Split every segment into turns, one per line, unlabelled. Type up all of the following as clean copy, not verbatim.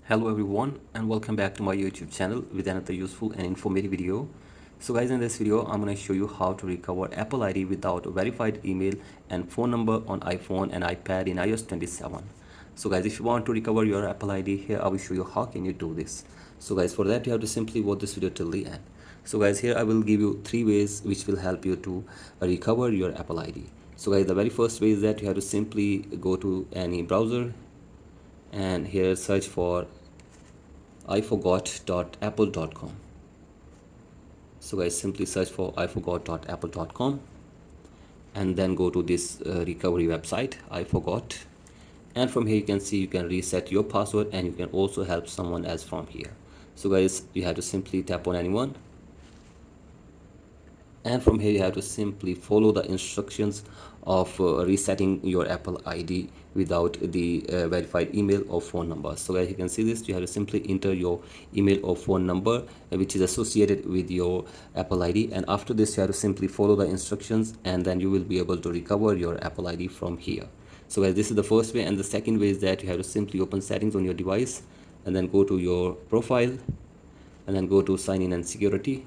Hello everyone and welcome back to my YouTube channel with another useful and informative video. So guys, in this video I'm going to show you how to recover Apple ID without a verified email and phone number on iPhone and iPad in iOS 27. So guys, if you want to recover your Apple ID, here I will show you how can you do this. So guys, for that you have to simply watch this video till the end. So guys, here I will give you 3 ways which will help you to recover your Apple ID. So guys, the very first way is that you have to simply go to any browser and here search for iforgot.apple.com. So guys, simply search for iforgot.apple.com and then go to this recovery website iforgot, and from here you can see you can reset your password and you can also help someone else from here. So guys, you have to simply tap on anyone, and from here you have to simply follow the instructions of resetting your Apple ID without the verified email or phone number. So as you can see this, you have to simply enter your email or phone number which is associated with your Apple ID, and after this you have to simply follow the instructions and then you will be able to recover your Apple ID from here. So as this is the first way, and the second way is that you have to simply open settings on your device and then go to your profile and then go to sign in and security,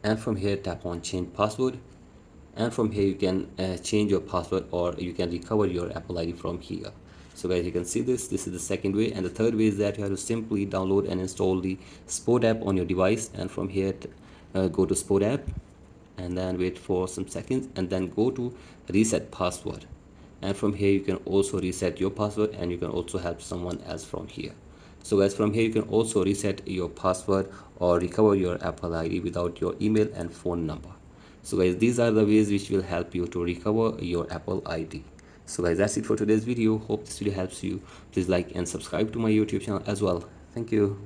and from here tap on change password, and from here you can change your password or you can recover your Apple ID from here. So guys, you can see this is the second way, and the third way is that you have to simply download and install the Sport app on your device, and from here go to Sport app and then wait for some seconds and then go to reset password, and from here you can also reset your password and you can also help someone else from here. So guys, from here you can also reset your password or recover your Apple ID without your email and phone number. So guys, these are the ways which will help you to recover your Apple ID. So guys, that's it for today's video. Hope this video helps you. Please like and subscribe to my YouTube channel as well. Thank you.